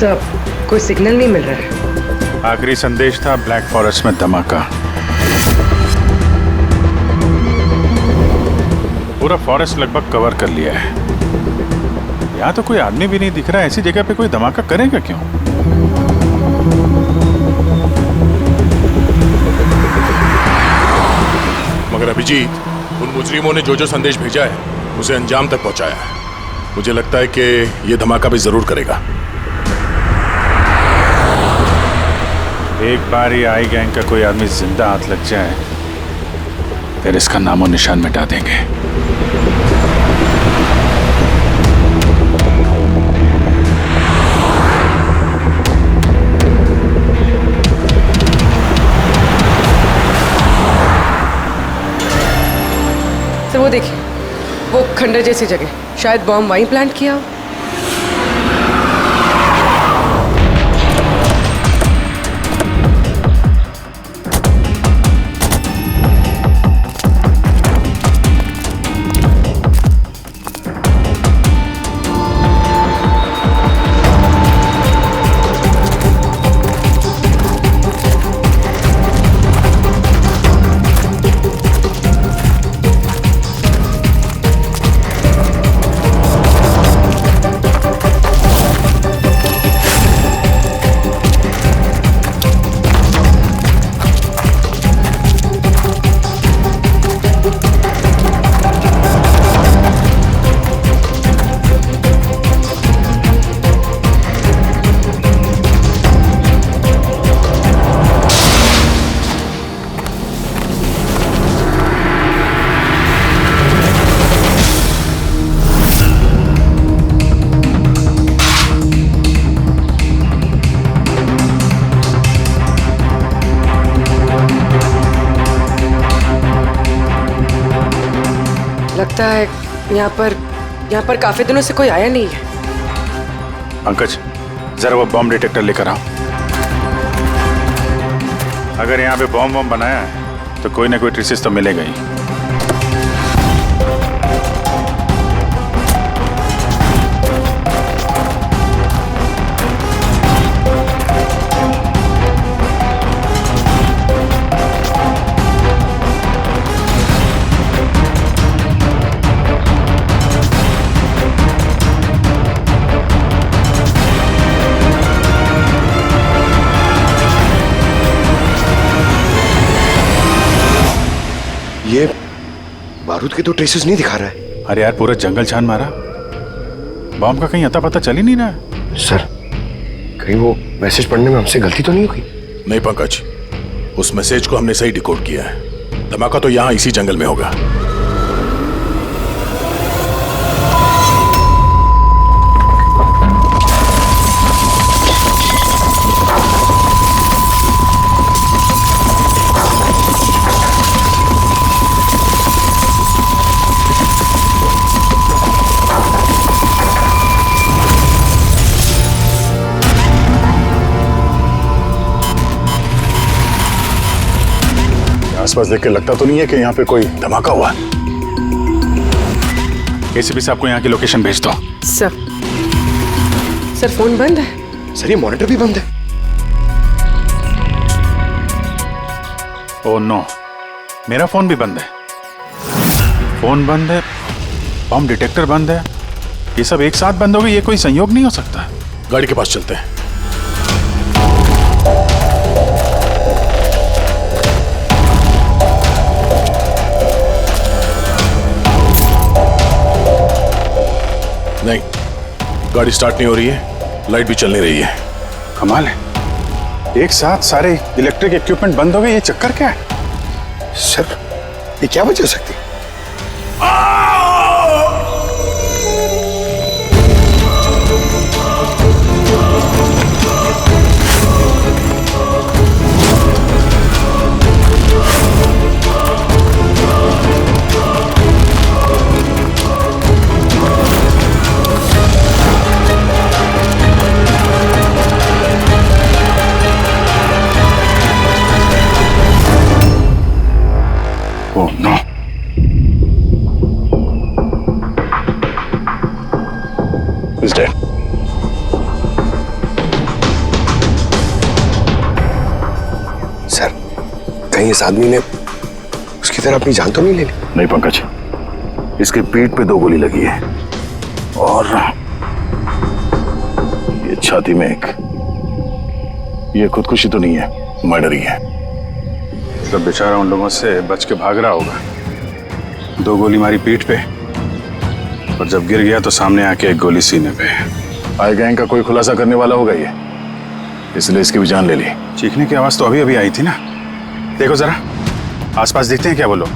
सब कोई सिग्नल नहीं मिल रहा है। आखिरी संदेश था ब्लैक फॉरेस्ट में धमाका। पूरा फॉरेस्ट लगभग कवर कर लिया है। यहाँ तो कोई आदमी भी नहीं दिख रहा है। ऐसी जगह पे कोई धमाका करेगा क्यों? मगर अभिजीत, उन मुजरिमों ने जो जो संदेश भेजा है उसे अंजाम तक पहुंचाया है। मुझे लगता है कि यह धमाका भी जरूर करेगा। एक बार ये आई गैंग का कोई आदमी जिंदा हाथ लग जाए फिर इसका नामो निशान मिटा देंगे। सर वो देखिए, वो खंडर जैसी जगह, शायद बॉम्ब वहीं प्लांट किया हो। लगता है यहाँ पर काफी दिनों से कोई आया नहीं है। पंकज, जरा वो बॉम्ब डिटेक्टर लेकर आओ। अगर यहाँ पे बॉम्ब बनाया है तो कोई ना कोई ट्रेसेस तो मिलेगा ही। ये बारूद के तो ट्रेसेस नहीं दिखा रहा है। अरे यार, पूरा जंगल छान मारा, बॉम्ब का कहीं अता पता चल ही नहीं रहा है। सर, कहीं वो मैसेज पढ़ने में हमसे गलती तो नहीं हुई? नहीं पंकज, उस मैसेज को हमने सही डिकोड किया है। धमाका तो यहाँ इसी जंगल में होगा। आसपास देख के लगता तो नहीं है कि यहाँ पे कोई धमाका हुआ। एसीपी साहब को यहाँ की लोकेशन भेज दो। सर फोन बंद है। सर, ये मॉनिटर भी बंद है। ओह नो, मेरा फोन भी बंद है। फोन बंद है, बॉम्ब डिटेक्टर बंद है, ये सब एक साथ बंद हो गए। ये कोई संयोग नहीं हो सकता। गाड़ी के पास चलते हैं। नहीं, गाड़ी स्टार्ट नहीं हो रही है, लाइट भी चल नहीं रही है। कमाल है, एक साथ सारे इलेक्ट्रिक इक्विपमेंट बंद हो गए। ये चक्कर क्या है? सर, ये क्या वजह हो सकती है? Oh no. Who's dead? कहीं इस आदमी ने उसकी तरह अपनी जान तो नहीं ले ली? नहीं पंकज, इसके पीठ पे 2 गोली लगी है और ये छाती में एक। ये खुदकुशी तो नहीं है, मर्डर ही है। मतलब बेचारा उन लोगों से बच के भाग रहा होगा। 2 गोली मारी पीठ पे और जब गिर गया तो सामने आके 1 गोली सीने पे। आई गैंग का कोई खुलासा करने वाला होगा ये, इसलिए इसकी भी जान ले ली। चीखने की आवाज तो अभी अभी आई थी ना। देखो जरा आसपास दिखते हैं क्या वो लोग?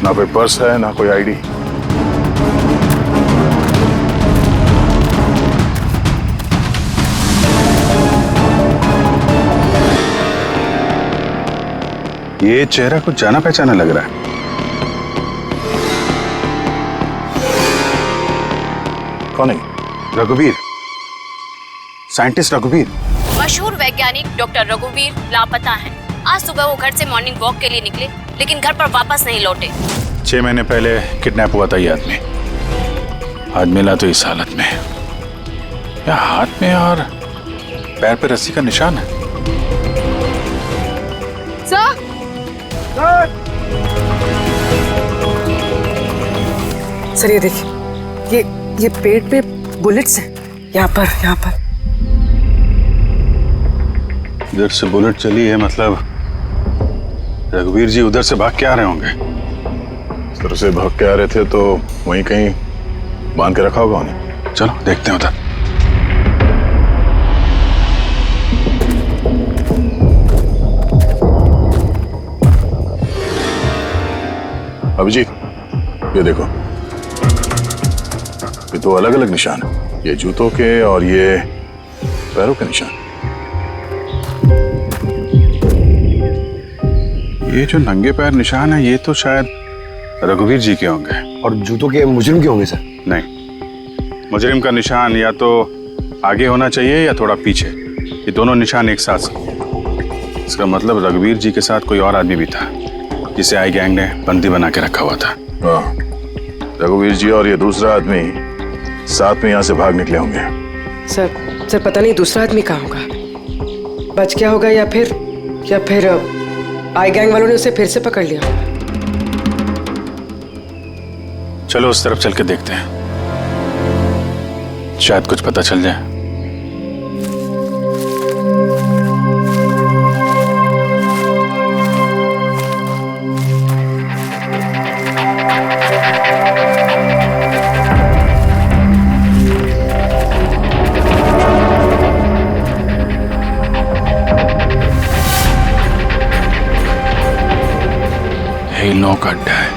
ना कोई पर्स है ना कोई आईडी। ये चेहरा कुछ जाना पहचाना लग रहा है। कौन है? रघुवीर, साइंटिस्ट रघुवीर। मशहूर वैज्ञानिक डॉक्टर रघुवीर लापता हैं। आज सुबह वो घर से मॉर्निंग वॉक के लिए निकले, लेकिन घर पर वापस नहीं लौटे। 6 महीने पहले किडनैप हुआ था ये आदमी। आज मिला तो इस हालत में। या हाथ में और पैर पे रस्सी का निशान है। सर ये देखिए, ये पेट पे बुलेट्स हैं। यहाँ पर इधर से बुलेट चली है, मतलब रघुवीर जी उधर से भाग के आ रहे होंगे। इस तरह से भाग के आ रहे थे तो वहीं कहीं बांध के रखा होगा उन्हें। चलो देखते हैं उधर। अभिजीत, ये देखो, ये 2 अलग अलग निशान है। ये जूतों के और ये पैरों के निशान। ये जो नंगे पैर निशान है ये तो शायद रघुवीर जी के होंगे। और जूतों के मुजरिम के होंगे सर? नहीं, मुजरिम का निशान या तो आगे होना चाहिए या थोड़ा पीछे। ये दोनों निशान एक साथ। इसका मतलब रघुवीर जी के साथ कोई और आदमी भी था जिसे आई गैंग ने बंदी बना के रखा हुआ था। हाँ, रघुवीर जी और ये दूसरा आदमी साथ में यहाँ से भाग निकले होंगे। सर पता नहीं दूसरा आदमी कहाँ होगा। बच गया होगा या फिर आई गैंग वालों ने उसे फिर से पकड़ लिया। चलो उस तरफ चल के देखते हैं, शायद कुछ पता चल जाए। हिलों का अड्डा है।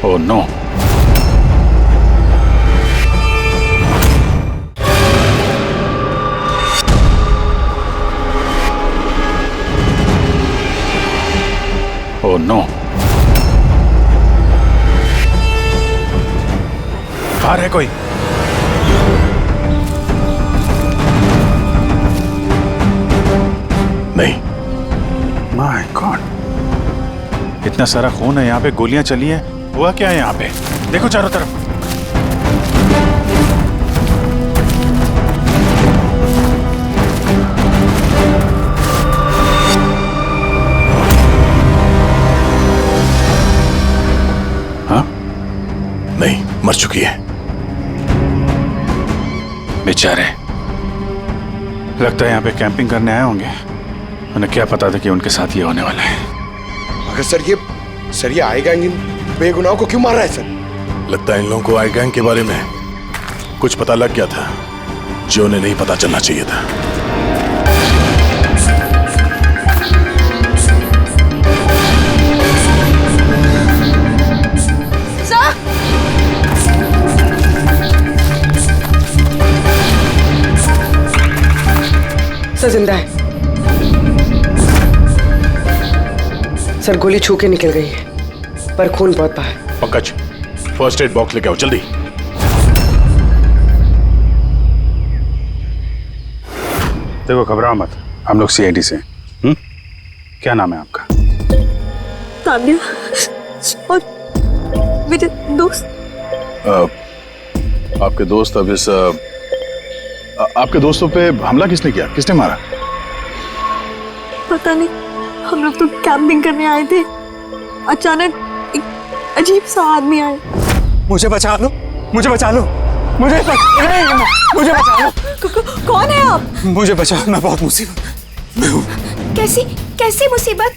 Oh no. Oh no. बाहर है कोई? नहीं। माय गॉड, इतना सारा खून है यहाँ पे, गोलियां चली हैं। हुआ क्या है यहाँ पे? देखो चारों तरफ। हाँ, नहीं, मर चुकी है। बेचारे, लगता है यहाँ पे कैंपिंग करने आए होंगे। उन्हें क्या पता था कि उनके साथ ये होने वाला है। मगर सर ये आई गैंग इन बेगुनाहों को क्यों मार रहा है सर? लगता है इन लोगों को आई गैंग के बारे में कुछ पता लग गया था जो उन्हें नहीं पता चलना चाहिए था। सर जिंदा है। सर गोली छू के निकल गई है, पर खून बहुत बहा है। पंकज, फर्स्ट एड बॉक्स लेके आओ जल्दी। देखो घबराओ मत, हम लोग सीआईडी से। क्या नाम है आपका? तान्या और मेरे दोस्त। आपके दोस्त अब इस आपके दोस्तों पे हमला किसने किया? किसने मारा? पता नहीं, हम लोग तो कैंपिंग करने आए थे, अचानक एक अजीब सा आदमी आया। मुझे बचा लो, मुझे बचा लो, मुझे बचा लो। कौन है आप? मुझे बचाओ, मैं बहुत मुसीबत में हूँ। कैसी मुसीबत?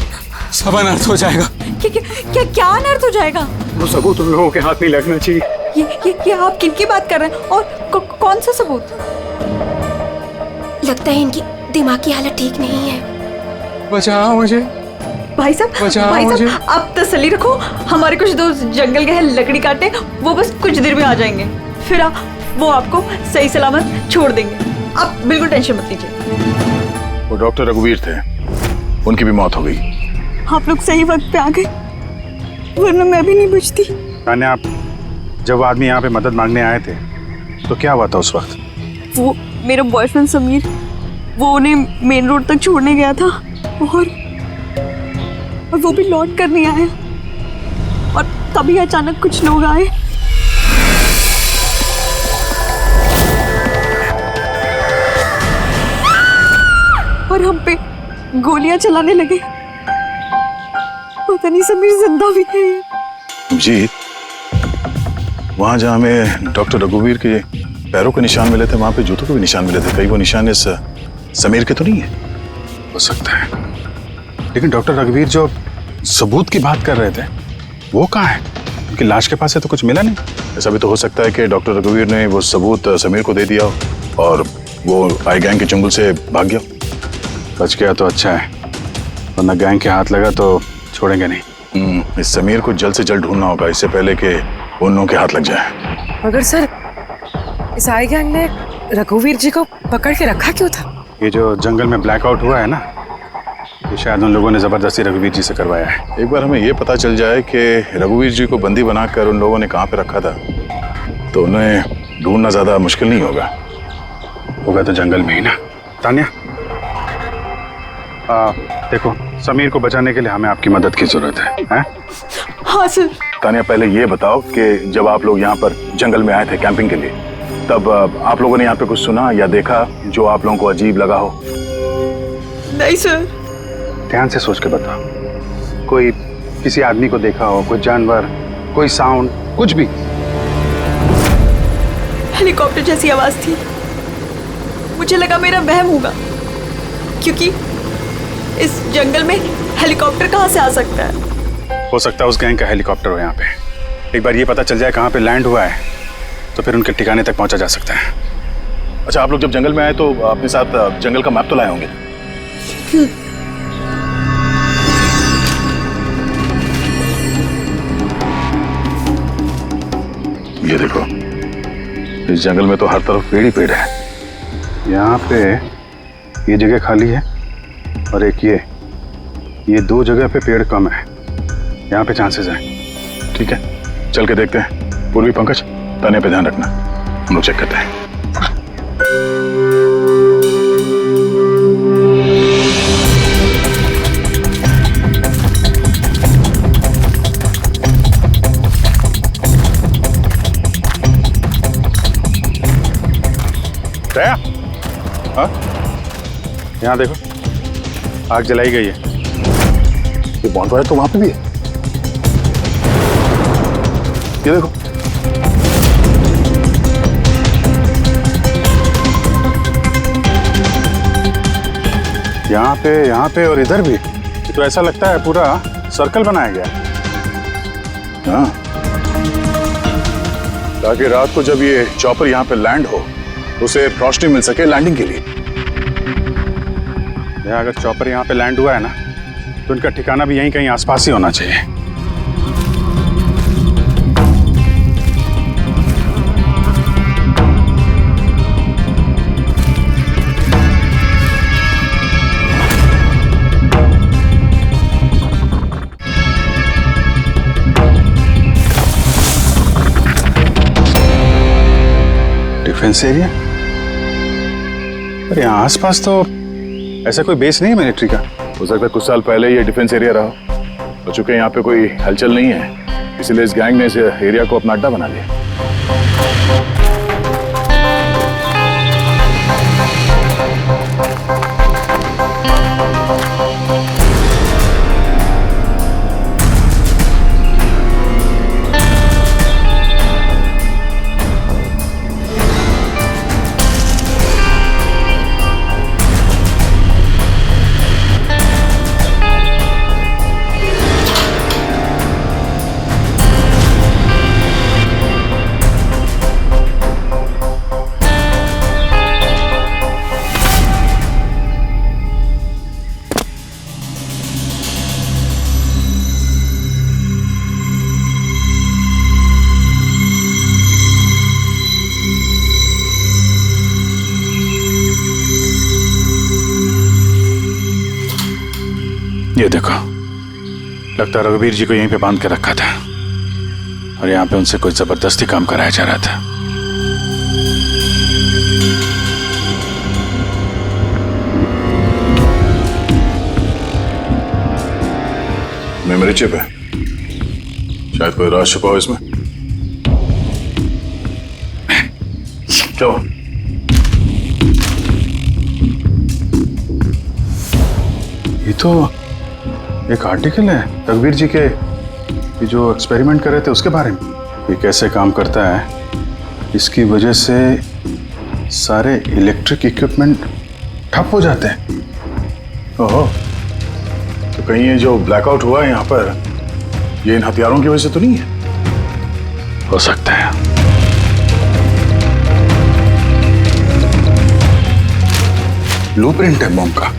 सब अनर्थ हो जाएगा। क्या अनर्थ हो जाएगा? वो सबूत उन लोगों के हाथ नहीं लगना चाहिए। ये आप किनकी बात कर रहे हैं और कौन सा सबूत? लगता है इनकी दिमाग की हालत ठीक नहीं है। बचाओ मुझे। भाई साहब आप तसल्ली रखो, हमारे कुछ दोस्त जंगल गए हैं लकड़ी काटने, वो बस कुछ देर में आ जाएंगे, फिर वो आपको सही सलामत छोड़ देंगे, आप बिल्कुल टेंशन मत लीजिए। वो डॉक्टर रघुवीर थे, उनकी भी मौत हो गई। आप लोग सही वक्त पे आ गए, वरना मैं भी नहीं बचती। तान्या, आप जब आदमी यहाँ पे मदद मांगने आए थे तो क्या हुआ था उस वक्त? वो मेरा बॉयफ्रेंड समीर, वो उन्हें मेन रोड तक छोड़ने गया था और वो भी लौट कर नहीं आया, और तभी अचानक कुछ लोग आए। और हम पे गोलियां चलाने लगे। पता नहीं समीर जिंदा भी है। जी, वहां जहां हमें डॉक्टर रघुवीर के पैरों के निशान मिले थे, वहां पे जूतों के भी निशान मिले थे। कहीं वो निशान इस समीर के तो नहीं है? हो सकता है, लेकिन डॉक्टर रघुवीर जो सबूत की बात कर रहे थे वो कहाँ है? उनकी लाश के पास है तो कुछ मिला नहीं। ऐसा भी तो हो सकता है कि डॉक्टर रघुवीर ने वो सबूत समीर को दे दिया हो और वो आई गैंग के चंगुल से भाग गया। बच गया तो अच्छा है, वरना गैंग के हाथ लगा तो छोड़ेंगे नहीं। इस समीर को जल्द से जल्द ढूंढना होगा, इससे पहले कि उन लोगों के हाथ लग जाए। मगर सर, इस आई गैंग ने रघुवीर जी को पकड़ के रखा क्यों था? ये जो जंगल में ब्लैकआउट हुआ है ना, ये शायद उन लोगों ने जबरदस्ती रघुवीर जी से करवाया है। एक बार हमें ये पता चल जाए कि रघुवीर जी को बंदी बनाकर उन लोगों ने कहाँ पे रखा था, तो उन्हें ढूंढना ज्यादा मुश्किल नहीं होगा। होगा तो जंगल में ही ना। तान्या, देखो, समीर को बचाने के लिए हमें आपकी मदद की जरूरत है? हाँ सर। तान्या, पहले ये बताओ कि जब आप लोग यहाँ पर जंगल में आए थे कैंपिंग के लिए, तब आप लोगों ने यहाँ पे कुछ सुना या देखा जो आप लोगों को अजीब लगा हो? नहीं सर। ध्यान से सोच के बताओ। कोई किसी आदमी को देखा हो, कोई जानवर, कोई साउंड, कुछ भी? हेलीकॉप्टर जैसी आवाज थी, मुझे लगा मेरा वहम होगा, क्योंकि इस जंगल में हेलीकॉप्टर कहाँ से आ सकता है? हो सकता है उस गैंग का हेलीकॉप्टर हो यहाँ पे। एक बार ये पता चल जाए कहाँ पे लैंड हुआ है तो फिर उनके ठिकाने तक पहुंचा जा सकता है। अच्छा, आप लोग जब जंगल में आए तो अपने साथ जंगल का मैप तो लाए होंगे? ये देखो, इस जंगल में तो हर तरफ पेड़ ही पेड़ है। यहाँ पे ये जगह खाली है और एक ये दो जगह पे पेड़ कम है, यहाँ पे चांसेस हैं। ठीक है, चल के देखते हैं। पूर्वी, पंकज, तान्या पे ध्यान रखना, हम लोग चेक करते हैं। दया, हाँ, यहाँ देखो, आग जलाई गई है। ये बॉनफायर तो वहां पे भी है। ये देखो, यहाँ पे और इधर भी। ये तो ऐसा लगता है पूरा सर्कल बनाया गया है। हाँ, ताकि रात को जब ये चॉपर यहाँ पे लैंड हो उसे रोशनी मिल सके लैंडिंग के लिए। अगर चॉपर यहाँ पे लैंड हुआ है ना, तो उनका ठिकाना भी यहीं कहीं आसपास ही होना चाहिए। Defence area? अरे यहाँ आसपास तो ऐसा कोई बेस नहीं है मिलिट्री का? हो सकता है कुछ साल पहले ये डिफेंस एरिया रहा हो, और चूंकि यहाँ पे कोई हलचल नहीं है इसलिए इस गैंग ने इस एरिया को अपना अड्डा बना लिया। ये देखो, लगता है रघुवीर जी को यहीं पे बांध के रखा था और यहाँ पे उनसे कोई जबरदस्ती काम कराया जा रहा था। मेमोरी चिप है, शायद कोई राज छुपा हो इसमें। क्यों? ये तो एक आर्टिकल है रघुवीर जी के, ये जो एक्सपेरिमेंट कर रहे थे उसके बारे में। ये कैसे काम करता है, इसकी वजह से सारे इलेक्ट्रिक इक्विपमेंट ठप हो जाते हैं। ओहो, तो कहीं ये जो ब्लैकआउट हुआ है यहाँ पर, ये इन हथियारों की वजह से तो नहीं है? हो सकता है। ब्लूप्रिंट है बम का,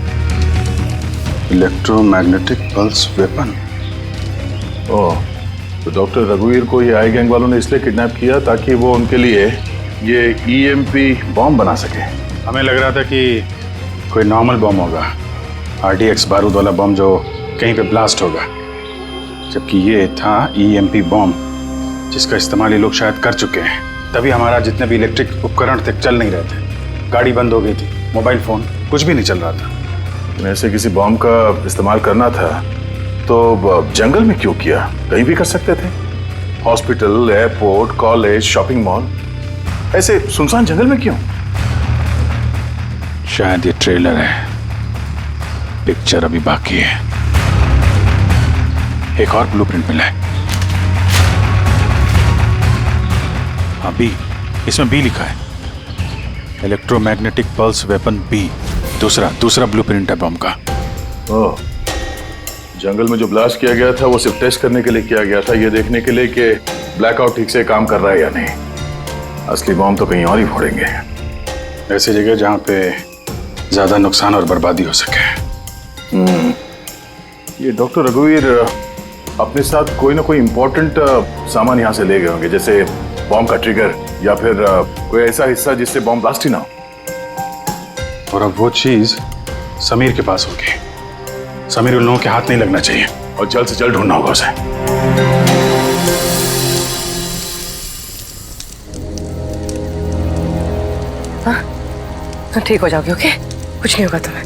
इलेक्ट्रोमैग्नेटिक पल्स वेपन। ओह, तो डॉक्टर रघुवीर को ये आई गैंग वालों ने इसलिए किडनैप किया ताकि वो उनके लिए ये ईएमपी बॉम्ब बना सके। हमें लग रहा था कि कोई नॉर्मल बम होगा, आरडीएक्स बारूद वाला बम जो कहीं पे ब्लास्ट होगा, जबकि ये था ईएमपी बॉम्ब जिसका इस्तेमाल ये लोग शायद कर चुके हैं। तभी हमारा जितने भी इलेक्ट्रिक उपकरण थे चल नहीं रहे थे, गाड़ी बंद हो गई थी, मोबाइल फोन कुछ भी नहीं चल रहा था। ऐसे किसी बॉम्ब का इस्तेमाल करना था तो जंगल में क्यों किया? कहीं भी कर सकते थे, hospital, airport, college, shopping mall, ऐसे सुनसान जंगल में क्यों? शायद ये ट्रेलर है, पिक्चर अभी बाकी है। एक और ब्लूप्रिंट मिला है, हाँ बी, इसमें बी लिखा है, इलेक्ट्रोमैग्नेटिक पल्स वेपन बी। दूसरा ब्लूप्रिंट है बम का। ओह, जंगल में जो ब्लास्ट किया गया था वो सिर्फ टेस्ट करने के लिए किया गया था, ये देखने के लिए कि ब्लैकआउट ठीक से काम कर रहा है या नहीं। असली बॉम्ब तो कहीं और ही फोड़ेंगे, ऐसी जगह जहां पे ज्यादा नुकसान और बर्बादी हो सके। ये डॉक्टर रघुवीर अपने साथ कोई ना कोई इंपॉर्टेंट सामान यहाँ से ले गए होंगे, जैसे बॉम्ब का ट्रिगर या फिर कोई ऐसा हिस्सा जिससे बॉम्ब ब्लास्ट ही ना हो। और अब वो चीज समीर के पास होगी। समीर उन लोगों के हाथ नहीं लगना चाहिए और जल्द से जल्द ढूंढना होगा उसे। हाँ, ठीक हो जाओगे, ओके? कुछ नहीं होगा तुम्हें।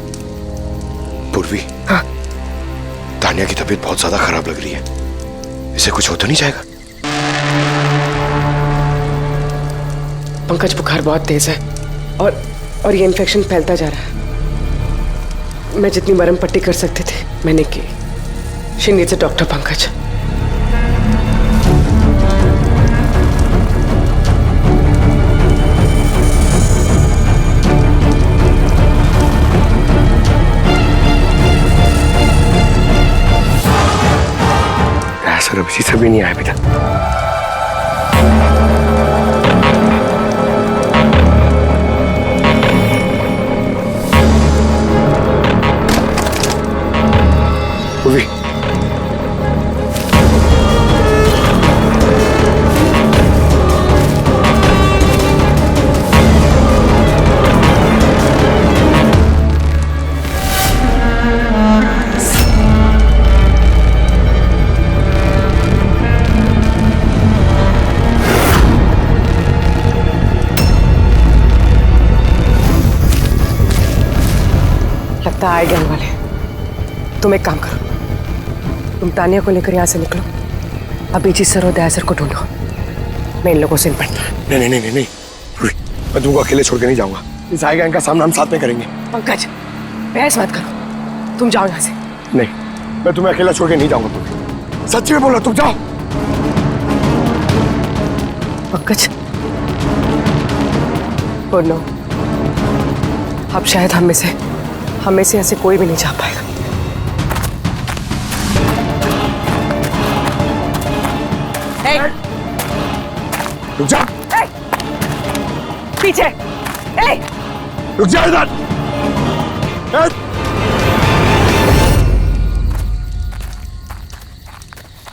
पूर्वी, हाँ, तानिया की तबीयत बहुत ज्यादा खराब लग रही है, इसे कुछ हो तो नहीं जाएगा? पंकज, बुखार बहुत तेज है और ये इन्फेक्शन फैलता जा रहा है। मैं जितनी मरहम पट्टी कर सकती थी मैंने की। She needs a doctor Pankaj. ऐसा अभिजीत से भी नहीं आया अभी तक। पूर्वी, लगता है आए गैंग वाले। तुम एक काम करो, तुम तानिया को लेकर यहाँ से निकलो, अभिजीत सर और दया सर को ढूंढो, मैं इन लोगों से निपटना है। नहीं नहीं नहीं नहीं, मैं तुमको अकेले छोड़ के नहीं जाऊंगा। इस आए गैंग का सामना हम साथ में करेंगे। पंकज बहस मत करो, तुम जाओ यहाँ से। नहीं, मैं तुम्हें अकेला छोड़ के नहीं जाऊंगा। तुम्हें सच्ची में बोलो, तुम जाओ। पंकज बोलो, अब शायद हम में से ऐसे कोई भी नहीं जा पाएगा। रुक जा, पीछे रुक जा इधर।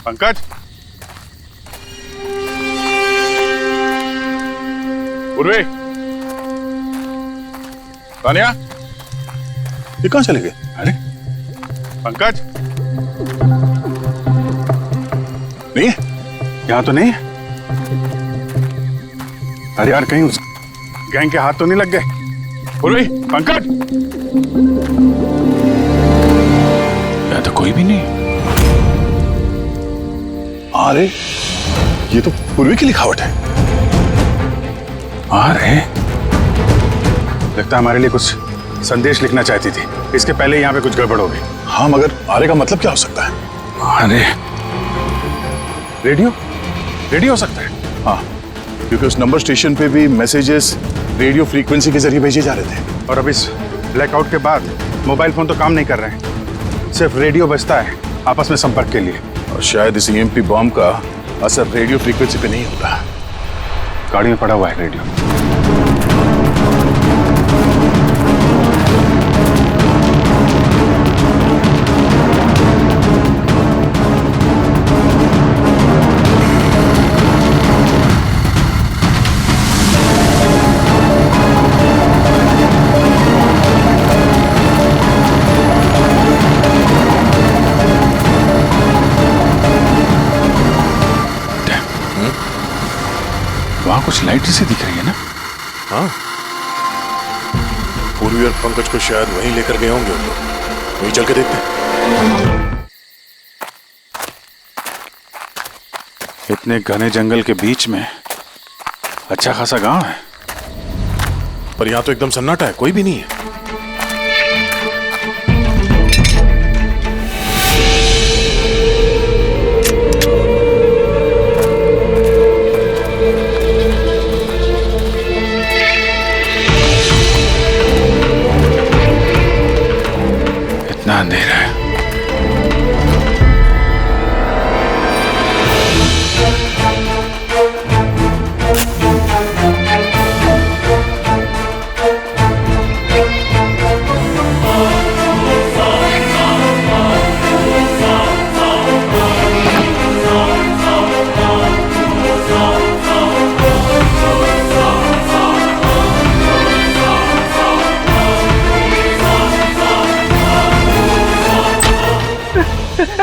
पंकज, उर्वे, तानिया, ये कहाँ चले गए? अरे पंकज, नहीं है यहाँ तो नहीं है। अरे यार कहीं उस गैंग के हाथ तो नहीं लग गए? उर्वे, पंकज, यहाँ तो कोई भी नहीं। अरे ये तो पूर्वी की लिखावट है। अरे लगता है हमारे लिए कुछ संदेश लिखना चाहती थी, इसके पहले यहाँ पे कुछ गड़बड़ हो गई। हाँ, मगर आरे का मतलब क्या हो सकता है? अरे रेडियो हो सकता है। हाँ, क्योंकि उस नंबर स्टेशन पे भी मैसेजेस रेडियो फ्रीक्वेंसी के जरिए भेजे जा रहे थे। और अब इस ब्लैकआउट के बाद मोबाइल फोन तो काम नहीं कर रहे हैं, सिर्फ रेडियो बजता है आपस में संपर्क के लिए। और शायद इस ईएमपी बॉम्ब का असर रेडियो फ्रीक्वेंसी पे नहीं होता। गाड़ी में पड़ा हुआ है रेडियो। वहां कुछ लाइट जैसी दिख रही है ना? हाँ, पूर्वी और पंकज को शायद वहीं लेकर गए होंगे उन लोग। वहीं चल के देखते हैं। इतने घने जंगल के बीच में अच्छा खासा गांव है, पर यहाँ तो एकदम सन्नाटा है, कोई भी नहीं है। अंधेरा है।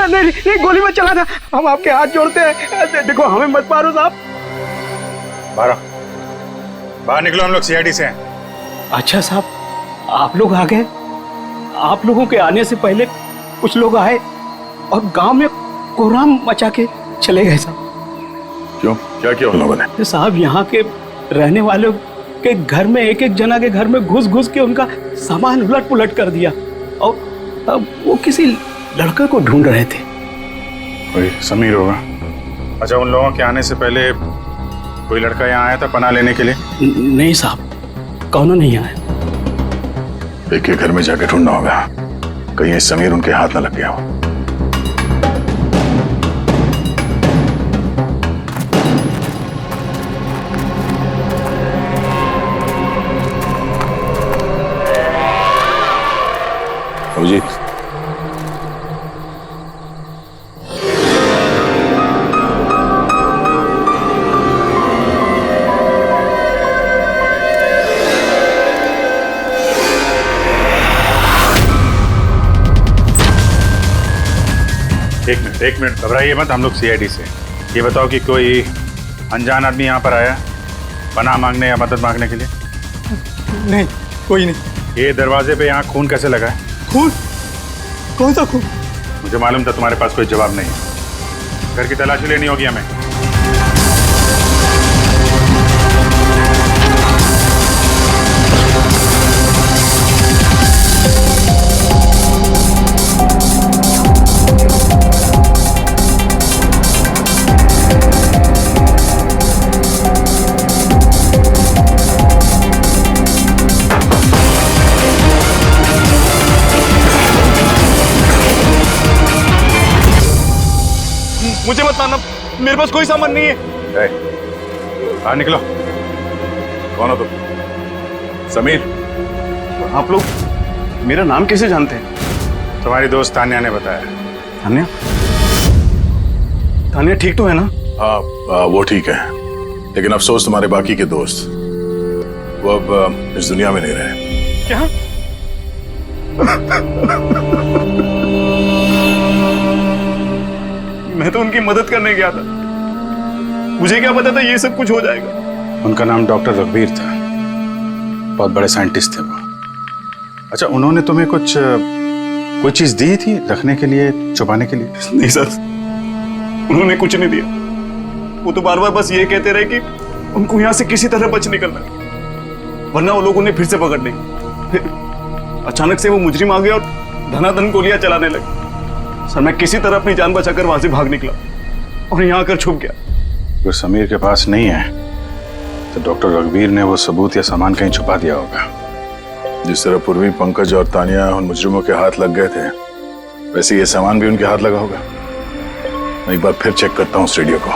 नहीं, गोली मत चलाना, हम आपके हाथ जोड़ते हैं। देखो हमें मत मारो साहब। बाहर निकलो, हम लोग सीआईडी से हैं। अच्छा साहब, आप लोग आ गए। आप लोगों के आने से पहले कुछ लोग आए और गांव में कोहराम मचा के चले गए साहब। क्यों, क्या किया उन लोगों ने? साहब यहाँ के रहने वालों के घर में, एक एक जना के घर में घुस घुस के उनका सामान उलट पुलट कर दिया, और अब वो किसी लड़के को ढूंढ रहे थे। कोई समीर होगा। अच्छा, उन लोगों के आने से पहले कोई लड़का यहाँ आया था पनाह लेने के लिए? नहीं साहब, कौन नहीं आया। एक के घर में जाके ढूंढना होगा, कहीं समीर उनके हाथ न लग गया हो। अभिजीत, एक मिनट घबराइए मत, हम लोग सीआईडी से। ये बताओ कि कोई अनजान आदमी यहाँ पर आया पनाह मांगने या मदद मांगने के लिए? नहीं, कोई नहीं। ये दरवाजे पे यहाँ खून कैसे लगा है? खून? कौन सा खून? मुझे मालूम था तुम्हारे पास कोई जवाब नहीं है। घर की तलाशी लेनी होगी हमें। मुझे मत मारना, मेरे पास कोई सामान नहीं है। बाहर निकलो। कौन हो तुम? समीर, आप लोग मेरा नाम कैसे जानते हैं? तुम्हारी दोस्त तान्या ने बताया। तान्या? तान्या ठीक तो है ना? हाँ वो ठीक है, लेकिन अफसोस तुम्हारे बाकी के दोस्त वो अब इस दुनिया में नहीं रहे। क्या? मैं तो उनकी मदद करने गया था, मुझे क्या पता था ये सब कुछ हो जाएगा। उनका नाम डॉक्टर रघुवीर था, बहुत बड़े साइंटिस्ट थे वो। अच्छा, उन्होंने तुम्हें कुछ कोई चीज दी थी रखने के लिए, छुपाने के लिए? नहीं सर, उन्होंने कुछ नहीं दिया। वो तो बार बार बस ये कहते रहे कि उनको यहाँ से किसी तरह बच निकलना है, वरना वो लोग उन्हें फिर से पकड़ लेंगे। फिर अचानक से वो मुजरिम आ गया और धनाधन गोलियां चलाने लगे। सर मैं किसी तरह अपनी जान बचाकर वहां से भाग निकला और यहाँ आकर छुप गया। अगर समीर के पास नहीं है तो डॉक्टर रघुवीर ने वो सबूत या सामान कहीं छुपा दिया होगा। जिस तरह पूर्वी, पंकज और तानिया उन मुजरिमों के हाथ लग गए थे, वैसे ये सामान भी उनके हाथ लगा होगा। मैं एक बार फिर चेक करता हूँ उस रेडियो को।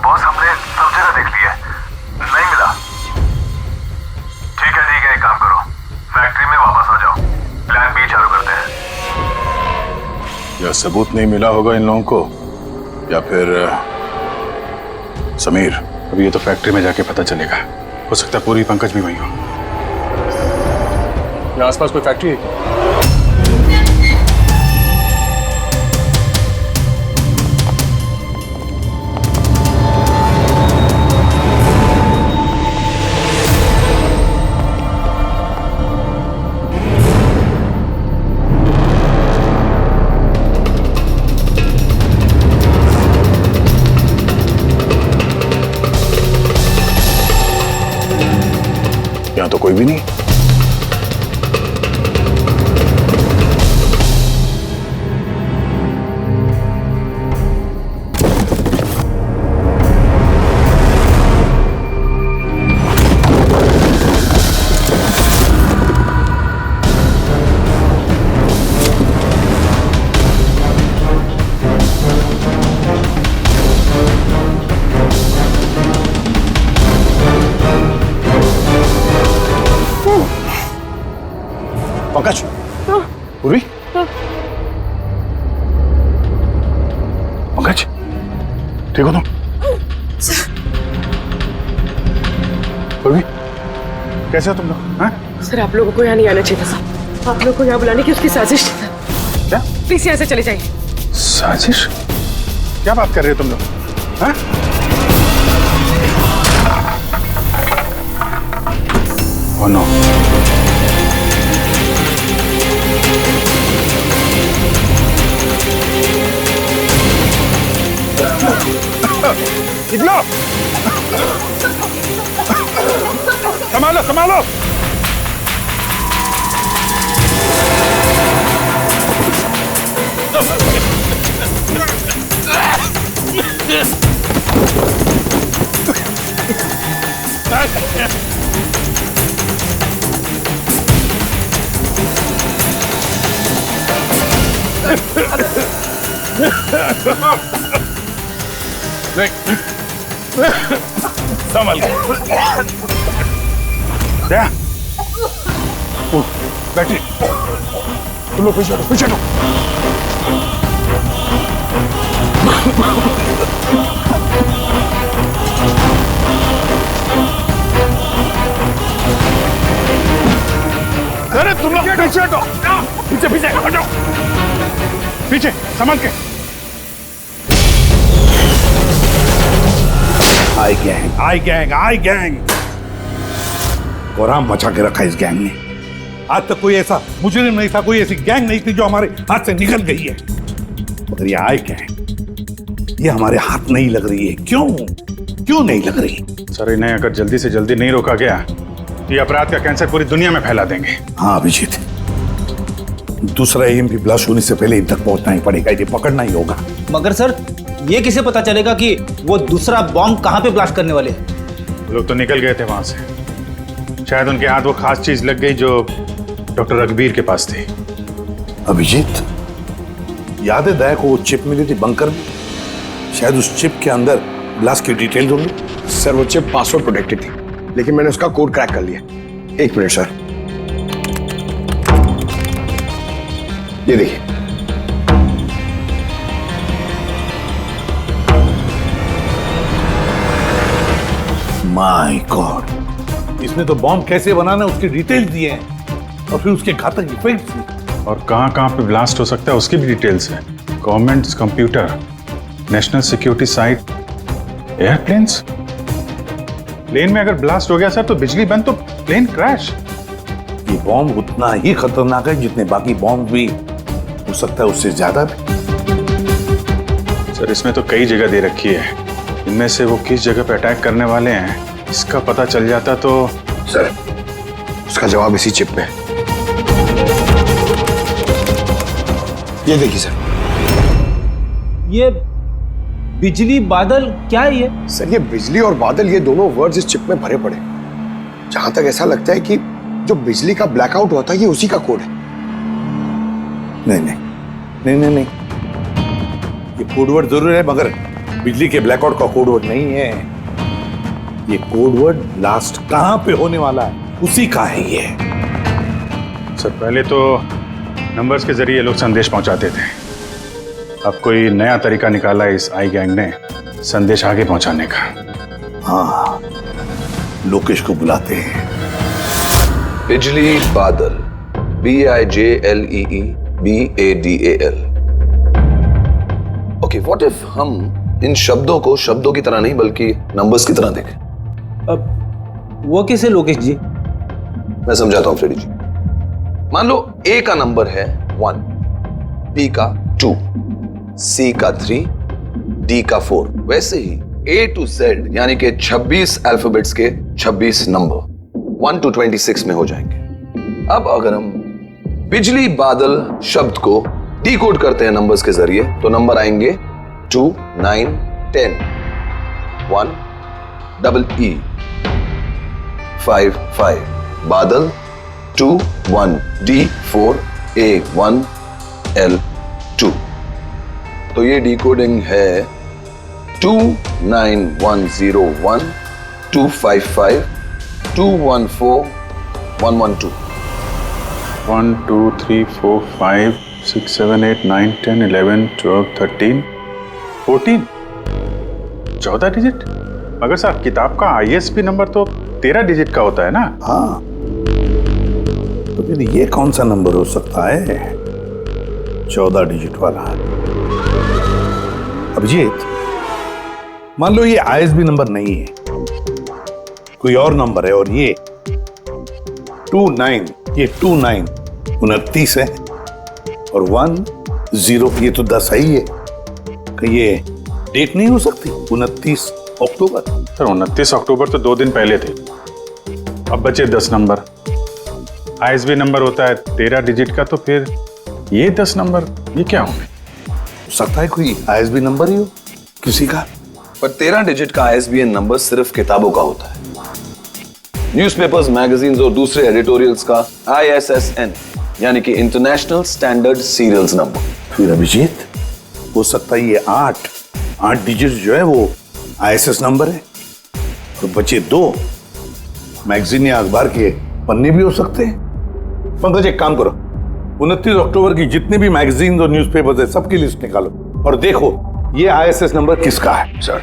बॉस हमने सब जगह देख लिया, नहीं मिला। ठीक है, एक काम करो, फैक्ट्री में वापस आ जाओ, प्लान बी चालू करते हैं। या सबूत नहीं मिला होगा इन लोगों को, या फिर समीर। अब ये तो फैक्ट्री में जाके पता चलेगा। हो सकता है पूरी, पंकज भी वहीं हो। यहाँ आसपास कोई फैक्ट्री है क्या? यहाँ तो कोई भी नहीं। पंकज, पूर्वी, पंकज, ठीक हो तुम? पूर्वी, कैसे हो तुम लोग? हाँ? सर आप लोगों को यहाँ नहीं आना चाहिए था। आप लोगों को यहाँ बुलाने की उसकी साजिश थी। क्या? प्लीज यहाँ से चले जाइए। साजिश? क्या बात कर रहे हो तुम लोग? हाँ? Oh no. निकलो! संभालो, संभालो! संभल क्या? बैठिए, तुम लोग पीछे हटो, पीछे हटो। अरे तुम लोग पीछे हटो, पीछे पीछे हटो, पीछे संभाल के। आई गैंग कोराम मचा के रखा इस गैंग ने। आज तक कोई ऐसा मुजरिम नहीं था, कोई ऐसी गैंग नहीं थी जो हमारे हाथ से निकल गई है। मगर ये आई गैंग, ये हमारे हाथ नहीं लग रही है। क्यों नहीं लग रही? सर, इन्हें अगर जल्दी से जल्दी नहीं रोका गया तो ये अपराध का कैंसर पूरी दुनिया में फैला देंगे। हाँ अभिजीत, दूसरा एम भी ब्लास्ट होने से पहले इन तक पहुंचना ही पड़ेगा, इन्हें पकड़ना ही होगा। मगर सर, ये किसे पता चलेगा कि वो दूसरा बॉम्ब कहाँ पे ब्लास्ट करने वाले हैं? लोग तो निकल गए थे वहां से, शायद उनके हाथ वो खास चीज लग गई जो डॉक्टर रघुवीर के पास थी। अभिजीत, याद है दया को वो चिप मिली थी बंकर में? शायद उस चिप के अंदर ब्लास्ट की डिटेल्स होंगी। सर वो चिप पासवर्ड प्रोटेक्टेड थी, लेकिन मैंने उसका कोड क्रैक कर लिया। एक मिनट सर, ये देखिए। माय गॉड, इसमें तो बॉम्ब कैसे बनाना उसकी डिटेल्स दिए हैं और फिर उसके घातक इफेक्ट्स भी। और कहां पे ब्लास्ट हो सकता है उसकी भी डिटेल्स है। Government computer, national security site, airplanes. Plane में अगर ब्लास्ट हो गया सर तो बिजली बंद तो प्लेन क्रैश। ये बॉम्ब उतना ही खतरनाक है जितने बाकी बॉम्ब भी हो सकता है, उससे ज्यादा भी। सर, इसमें तो कई जगह दे रखी है, इनमें से वो किस जगह पे अटैक करने वाले हैं इसका पता चल जाता तो। सर, उसका जवाब इसी चिप में है। ये देखिए सर। ये बिजली बादल क्या है ये? सर, ये बिजली और बादल, ये दोनों वर्ड्स इस चिप में भरे पड़े। जहां तक ऐसा लगता है कि जो बिजली का ब्लैकआउट हुआ था ये उसी का कोड है। नहीं, ये कोडवर्ड जरूर है मगर बिजली के ब्लैकआउट का कोडवर्ड नहीं है। ये कोडवर्ड ब्लास्ट कहां पे होने वाला है उसी का है ये। सर, पहले तो नंबर्स के जरिए लोग संदेश पहुंचाते थे, अब कोई नया तरीका निकाला इस आई गैंग ने संदेश आगे पहुंचाने का। हाँ, लोकेश को बुलाते हैं। बिजली बादल, BIJLEEBADAL। ओके, व्हाट इफ हम इन शब्दों को शब्दों की तरह नहीं बल्कि नंबर्स की तरह देखें? अब वो कैसे लोकेश जी? मैं समझाता हूं फ्रेडी जी। मान लो A का नंबर है 1, B का 2, C का 3, D का 4। वैसे ही A to Z यानी कि 26 अल्फाबेट्स के 26 नंबर 1 to 26 में हो जाएंगे। अब अगर हम बिजली बादल शब्द को डिकोड करते हैं नंबर्स के जरिए तो नंबर आएंगे 2, 9, 10, 1, EE, 5, 5, बादल 2, 1, D, 4, A, 1, L, 2। तो ये डिकोडिंग है 29101 255 214 112। 1 2 3 4 5 6 7 8 9 10 11 12 13 14 14 डिजिट। मगर साहब, किताब का ISB नंबर तो 13 डिजिट का होता है ना? हाँ, तो फिर ये कौन सा नंबर हो सकता है 14 डिजिट वाला? अभिजीत, मान लो ये ISB नंबर नहीं है, कोई और नंबर है और ये 29, ये 29 29 है और 10 ये तो 10 ही है। कि ये डेट नहीं हो सकती 29 अक्टूबर? सर, 29 अक्टूबर तो 2 दिन पहले थे, अब बचे 10 नंबर। ISB नंबर होता है 13 डिजिट का, तो फिर ये 10 नंबर ये क्या होंगे? सकता है कोई ISB नंबर ही हो किसी का। पर 13 डिजिट का ISBN नंबर सिर्फ किताबों का होता है। न्यूज़पेपर्स, मैगजीन्स और दूसरे एडिटोरियल्स का ISSN यानी कि इंटरनेशनल स्टैंडर्ड सीरियल्स नंबर। फिर अभिजीत, हो सकता है ये 8 डिजिट जो है वो ISS नंबर है और बचे 2 मैगजीन या अखबार के पन्ने भी हो सकते हैं। पंकज, एक काम करो, 29 अक्टूबर की जितने भी मैगजीन और न्यूज़पेपर्स है सबकी लिस्ट निकालो और देखो ये ISS नंबर किसका है। सर,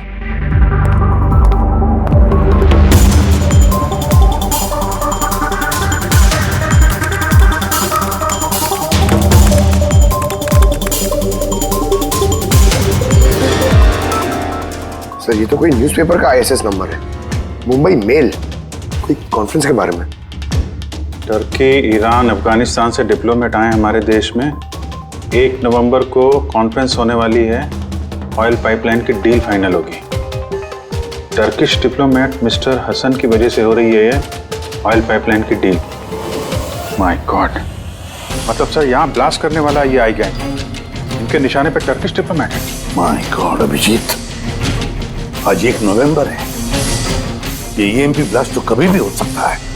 सर ये तो कोई न्यूज़पेपर का आईएसएस नंबर है, मुंबई मेल, कोई कॉन्फ्रेंस के बारे में। टर्की, ईरान, अफगानिस्तान से डिप्लोमेट आए हमारे देश में। 1 नवंबर को कॉन्फ्रेंस होने वाली है, ऑयल पाइपलाइन की डील फाइनल होगी। टर्किश डिप्लोमेट मिस्टर हसन की वजह से हो रही है ये ऑयल पाइपलाइन की डील। माय गॉड, मतलब सर यहाँ ब्लास्ट करने वाला ये आई गैंग, इनके निशाने पे टर्किश डिप्लोमेट है। माय गॉड अभिजीत, आज 1 नवंबर है, ये ईएमपी ब्लास्ट तो कभी भी हो सकता है।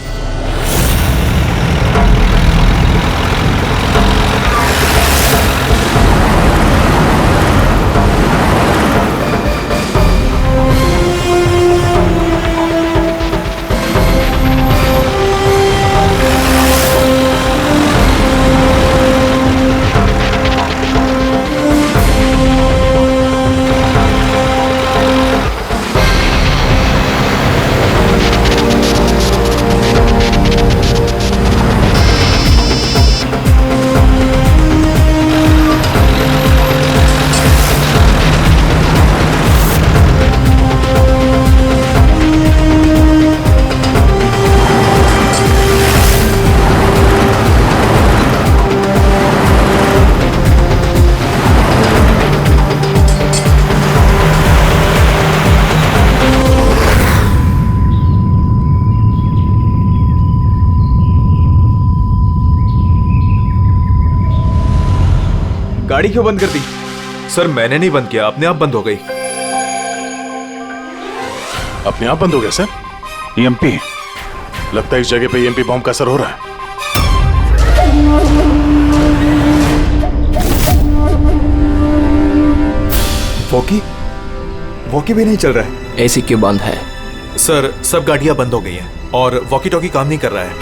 गाड़ी क्यों बंद कर दी? सर मैंने नहीं बंद किया, अपने आप बंद हो गई। अपने आप बंद हो गया सर? ईएमपी लगता है इस जगह पे ईएमपी बॉम्ब का असर हो रहा है। वॉकी भी नहीं चल रहा है। एसी क्यों बंद है? सर सब गाड़ियां बंद हो गई हैं और वॉकी टॉकी काम नहीं कर रहा है।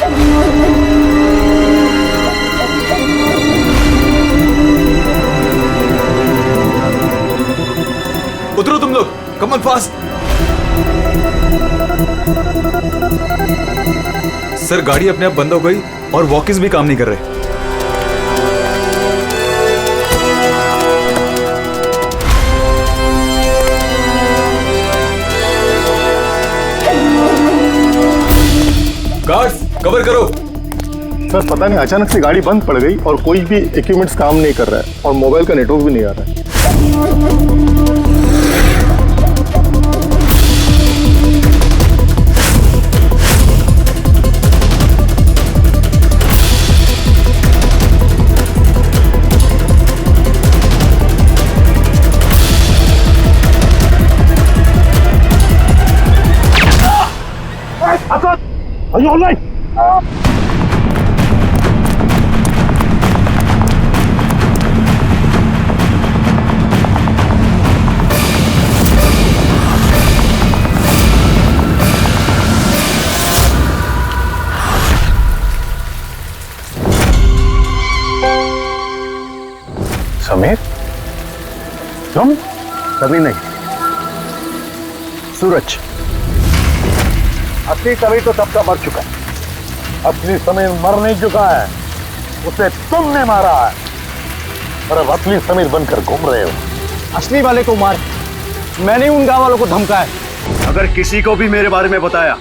उतरो तुम लोग, कम ऑन फास्ट। सर गाड़ी अपने आप बंद हो गई और वॉकिस भी काम नहीं कर रहे। गार्ड्स कवर करो। सर पता नहीं अचानक से गाड़ी बंद पड़ गई और कोई भी इक्विपमेंट्स काम नहीं कर रहा है और मोबाइल का नेटवर्क भी नहीं आ रहा है। Are you all right? Sameer, तुम? कभी नहीं। सूरज। असली समीर तो तब का मर चुका है। असली समीर मर नहीं चुका है, उसे तुमने मारा है और अब असली समीर बनकर घूम रहे हो। असली वाले को मार, मैंने उन गांव वालों को धमकाया। अगर किसी को भी मेरे बारे में बताया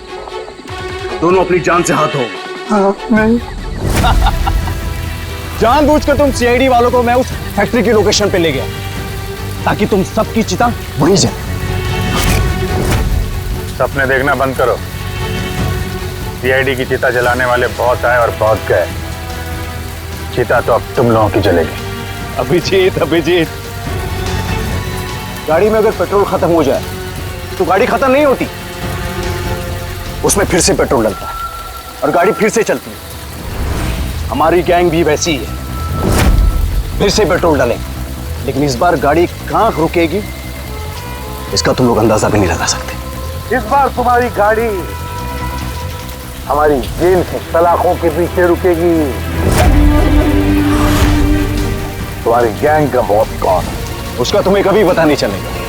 दोनों अपनी जान से हाथ हो। नहीं। जानबूझकर तुम सीआईडी वालों को मैं उस फैक्ट्री की लोकेशन पे ले गया ताकि तुम सबकी चिता वहीं जले। सपने देखना बंद करो। सीआईडी की चिता जलाने वाले बहुत आए और बहुत गए। चिता तो अब तुम लोगों की जलेगी। अभिजीत, गाड़ी में अगर पेट्रोल खत्म हो जाए तो गाड़ी खत्म नहीं होती, उसमें फिर से पेट्रोल डलता है और गाड़ी फिर से चलती है। हमारी गैंग भी वैसी ही है, फिर से पेट्रोल डालें, लेकिन इस बार गाड़ी कहाँ रुकेगी इसका तुम लोग अंदाजा भी नहीं लगा सकते। इस बार तुम्हारी गाड़ी हमारी जेल की सलाखों के पीछे रुकेगी। तुम्हारी गैंग का बॉस कौन है? उसका तुम्हें कभी पता नहीं चलेगा।